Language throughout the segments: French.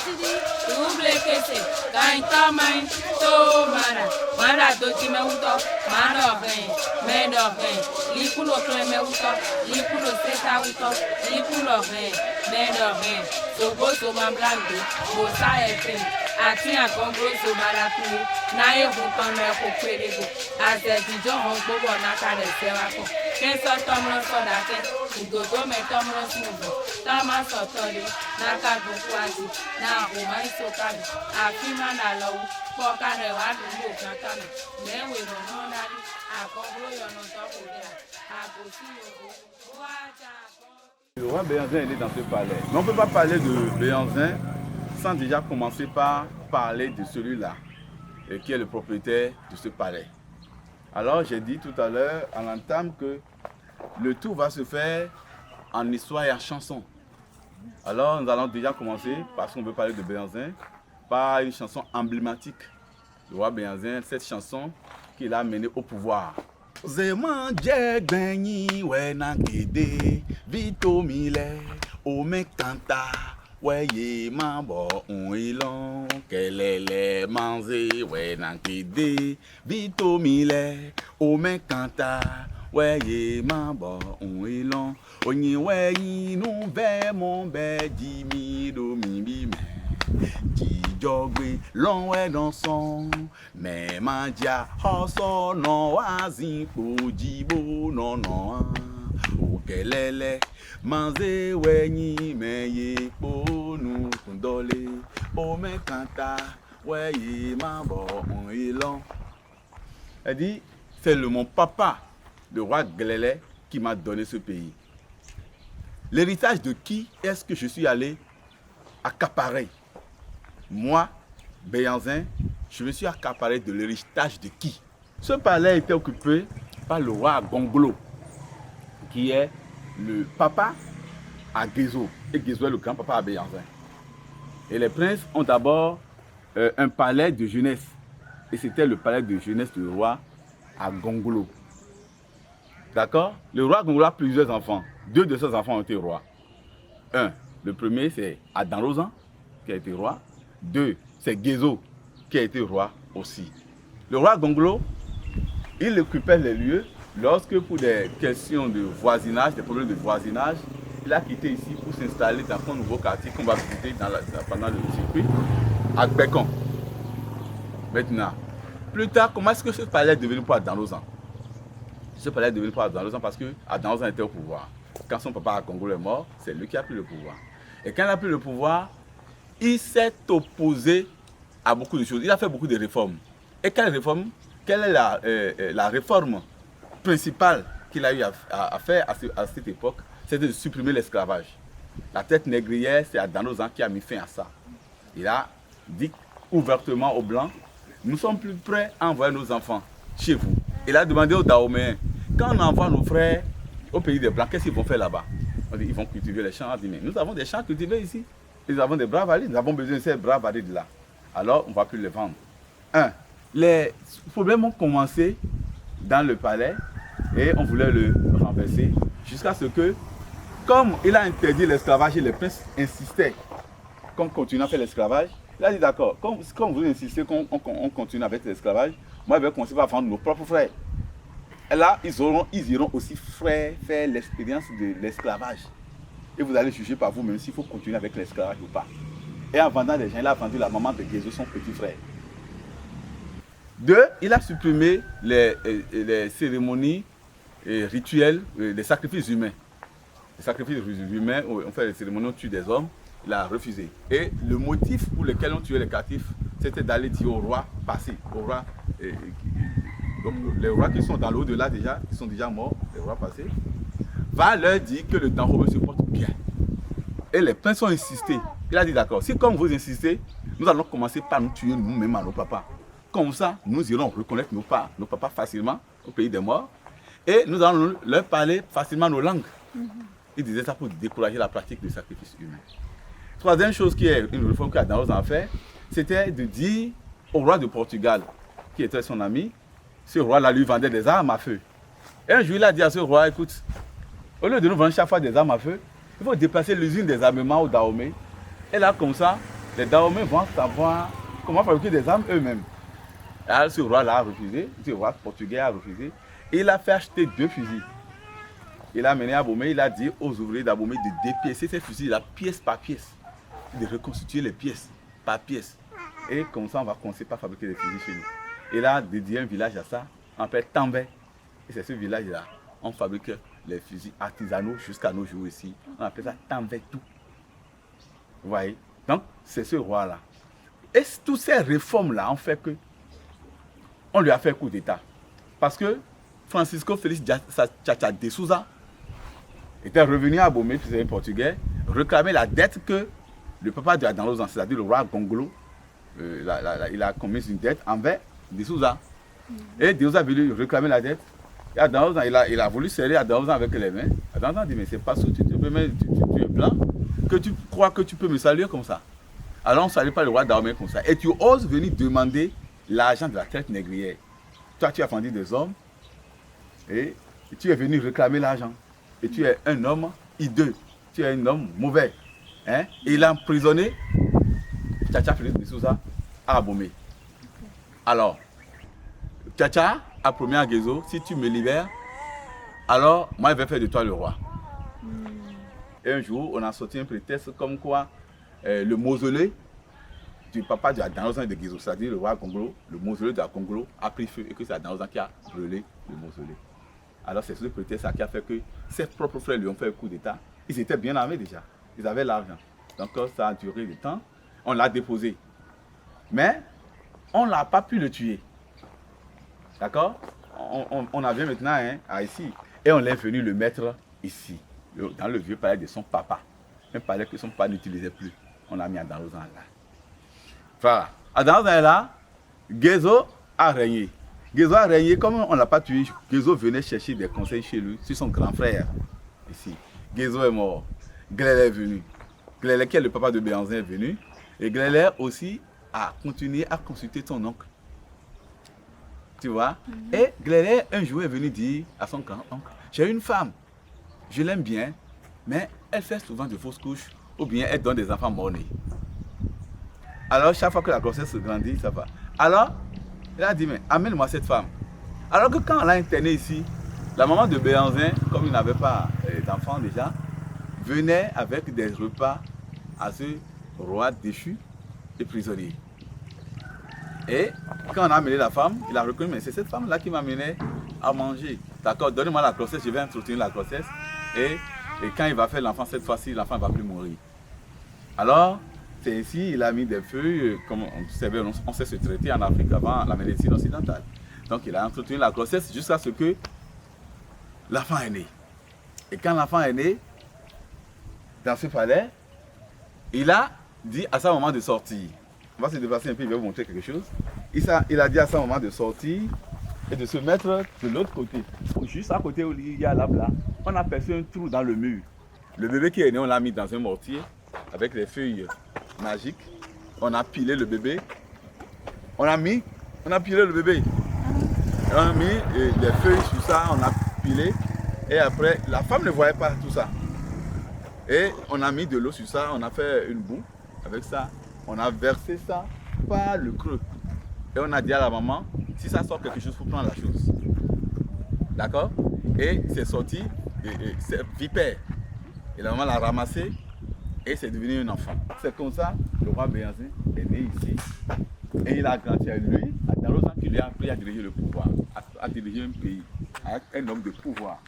tidi double kese kainta main to mara to ti me uto mano ben meno ben likulo to me uto likulo seta uto likulo ben meno ben so go so man blando go sa efe àti àkọ́ngbó so baratu na ehun kan na ko perego azedijo hon gbogbo na kare sewa ko kenso tomro so dake ugogo me tomro sugo tama so tori na ka go kwati na o mai so kabi afima na lo ko kare wa dugo kan kan lewe ro no na àkọ́ngbó yo no to ko dia agosi yogo wa ja Le roi Béhanzin est né dans ce palais. Mais on ne peut pas parler de Béhanzin sans déjà commencer par parler de celui-là, qui est le propriétaire de ce palais. Alors j'ai dit tout à l'heure à l'entame que le tout va se faire en histoire et en chanson. Alors nous allons déjà commencer, parce qu'on veut parler de Béhanzin, par une chanson emblématique. Le roi Béhanzin, cette chanson qu'il a menée au pouvoir. Zéman djegbenyi we nankede vitomile ome kanta we ye mabo unilon kelele manze we nankede vitomile ome kanta we ye mabo unilon onyi we inu ve mon be jimi do mi bi me jogbe lọ́wọ́ dansan mẹ́ẹ̀májà ọ̀sọ́nà wázìpò jìbò nànà òkèlélẹ̀ manzéwẹ̀yìn mẹ́yẹ kpónú kùndọ́lé omekanta wẹ̀yẹ mábọ̀ ọ̀hìnlọ́. Elle dit, c'est mon papa, le roi Glélé, qui m'a donné ce pays. L'héritage de qui est-ce que je suis allé accaparer? Moi, Béhanzin, je me suis accaparé de l'héritage de qui? Ce palais était occupé par le roi Gongolo, qui est le papa à Guézo. Et Guézo est le grand-papa à Béhanzin. Et les princes ont d'abord un palais de jeunesse. Et c'était le palais de jeunesse du roi à Gongolo. D'accord? Le roi Gongolo a plusieurs enfants. 2 de ses enfants ont été rois. Le premier c'est Adanrozan, qui a été roi. 2, c'est Guézo qui a été roi aussi. Le roi Gongolo, il occupait les lieux lorsque pour des questions de voisinage, des problèmes de voisinage, il a quitté ici pour s'installer dans son nouveau quartier qu'on va visiter pendant le circuit, à Bécon. Maintenant, plus tard, comment est-ce que ce palais est devenu pour Adanrozan? Ce palais est devenu pour Adanrozan parce que Adanrozan était au pouvoir. Quand son papa à Gongolo est mort, c'est lui qui a pris le pouvoir. Et quand il a pris le pouvoir, il s'est opposé à beaucoup de choses. Il a fait beaucoup de réformes. Et quelle est la réforme principale qu'il a eu à faire à cette époque? C'était de supprimer l'esclavage. La tête négrière, c'est Adanrozan qui a mis fin à ça. Il a dit ouvertement aux Blancs, nous sommes plus prêts à envoyer nos enfants chez vous. Il a demandé aux Dahoméens, quand on envoie nos frères au pays des Blancs, qu'est-ce qu'ils vont faire là-bas? On dit, ils vont cultiver les champs. On dit, mais nous avons des champs cultivés ici. Nous avons des bras valides, nous avons besoin de ces bras valides là. Alors, on ne va plus les vendre. Les problèmes ont commencé dans le palais et on voulait le renverser jusqu'à ce que, comme il a interdit l'esclavage et les princes insistaient qu'on continue à faire l'esclavage, il a dit d'accord, comme vous insistez qu'on continue avec l'esclavage, moi je vais commencer par vendre nos propres frères. Et là, ils iront aussi faire l'expérience de l'esclavage. Et vous allez juger par vous-même s'il faut continuer avec l'esclavage ou pas. Et en vendant les gens, il a vendu la maman de Guézo, son petit frère. 2, il a supprimé les cérémonies et rituels, les sacrifices humains. Les sacrifices humains, on fait les cérémonies, on tue des hommes, il a refusé. Et le motif pour lequel on tuait les captifs, c'était d'aller dire au roi passé, au roi, donc les rois qui sont dans l'au-delà déjà, qui sont déjà morts, les rois passés, va leur dire que le Dahomey se porte bien. Et les princes ont insisté. Il a dit d'accord, si comme vous insistez, nous allons commencer par nous tuer nous-mêmes à nos papas. Comme ça, nous irons reconnaître nos papas facilement au pays des morts. Et nous allons leur parler facilement nos langues. Il disait ça pour décourager la pratique du sacrifice humain. Troisième chose qui est une réforme qu'Adanrozan a fait, c'était de dire au roi de Portugal, qui était son ami, ce roi-là lui vendait des armes à feu. Et un jour, il a dit à ce roi, écoute, au lieu de nous vendre chaque fois des armes à feu, il faut déplacer l'usine des armements au Dahomey. Et là, comme ça, les Dahomey vont savoir comment fabriquer des armes eux-mêmes. Alors, ce roi-là a refusé, ce roi portugais a refusé. Et il a fait acheter 2 fusils. Il a mené à Abomey, il a dit aux ouvriers d'Abomey de dépiécer ces fusils-là pièce par pièce, de reconstituer les pièces par pièce. Et comme ça, on va commencer par fabriquer des fusils chez nous. Il a dédié un village à ça, on appelle Tambay. Et c'est ce village-là, on fabrique les fusils artisanaux jusqu'à nos jours ici. On appelle ça Tambay tout. Vous voyez? Donc, c'est ce roi-là. Et toutes ces réformes-là ont fait que on lui a fait coup d'État. Parce que Francisco Félix Tchatcha de Souza était revenu à Abomey, puis c'est un Portugais, réclamer la dette que le papa de Adão, c'est-à-dire le roi Gongolo, il a commis une dette envers de Souza. Et de Souza a voulu réclamer la dette. Et Adão, il a voulu serrer Adão avec les mains. Adão a dit, mais c'est pas ça, tu es blanc, que tu crois que tu peux me saluer comme ça. Alors on ne salue pas le roi d'Abomey comme ça. Et tu oses venir demander l'argent de la traite négrière. Toi, tu as vendu des hommes et tu es venu réclamer l'argent. Et tu es un homme hideux. Tu es un homme mauvais. Hein? Et il a emprisonné Tchatcha Félix de Souza à Abomey. Alors, Tchatcha a promis à Guézo, si tu me libères, alors moi je vais faire de toi le roi. Et un jour, on a sorti un prétexte comme quoi le mausolée du papa de Adão de Guézo, c'est-à-dire le roi Gongolo, le mausolée de la Gongolo a pris feu et que c'est Adão qui a brûlé le mausolée. Alors c'est ce prétexte qui a fait que ses propres frères lui ont fait un coup d'État. Ils étaient bien armés déjà, ils avaient l'argent. Donc ça a duré du temps, on l'a déposé. Mais on n'a pas pu le tuer. D'accord? On a vu maintenant à ici. Et on est venu le mettre ici, dans le vieux palais de son papa. Un palais que son papa n'utilisait plus. On l'a mis à Adão là. Voilà. Adão est là, Guézo a régné. Guézo a régné, comme on ne l'a pas tué, Guézo venait chercher des conseils chez lui, sur son grand frère. Ici. Guézo est mort. Glélé est venu. Glélé, qui est le papa de Béhanzin, est venu. Et Glélé aussi a continué à consulter son oncle. Tu vois? Et Glélé, un jour, est venu dire à son grand-oncle, j'ai une femme, je l'aime bien, mais elle fait souvent de fausses couches, ou bien elle donne des enfants morts-nés. Alors, chaque fois que la grossesse se grandit, ça va. Alors, il a dit, mais amène-moi cette femme. Alors que quand on l'a interné ici, la maman de Béhanzin, comme il n'avait pas d'enfants déjà, venait avec des repas à ce roi déchu et prisonnier. Et quand on a amené la femme, il a reconnu, mais c'est cette femme-là qui m'a amené à manger. D'accord, donnez-moi la grossesse, je vais entretenir la grossesse. Et quand il va faire l'enfant cette fois-ci, l'enfant ne va plus mourir. Alors, c'est ici, il a mis des feuilles, comme on sait se traiter en Afrique avant la médecine occidentale. Donc il a entretenu la grossesse jusqu'à ce que l'enfant est né. Et quand l'enfant est né, dans ce palais, il a dit à sa maman de sortir. On va se déplacer un peu, il va vous montrer quelque chose. Il a dit à sa maman de sortir et de se mettre de l'autre côté. Juste à côté où il y a l'arbre là, on a percé un trou dans le mur. Le bébé qui est né, on l'a mis dans un mortier avec les feuilles magiques. On a pilé le bébé. On a pilé le bébé. On a mis les feuilles sur ça, on a pilé. Et après, la femme ne voyait pas tout ça. Et on a mis de l'eau sur ça, on a fait une boue avec ça. On a versé ça par le creux. Et on a dit à la maman, si ça sort quelque chose, il faut prendre la chose. D'accord? Et c'est sorti, c'est vipère. Et la maman l'a ramassé et c'est devenu un enfant. C'est comme ça, le roi Béhanzin est né ici. Et il a grandi à lui, à Darozan qui lui a appris à diriger le pouvoir, à diriger un pays, un homme de pouvoir.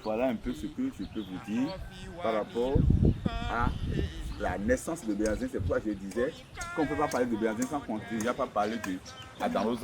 Voilà un peu ce que je peux vous dire par rapport à la naissance de Béhanzin. C'est pourquoi je disais qu'on ne peut pas parler de Béhanzin sans qu'on ne pas parler d'Adão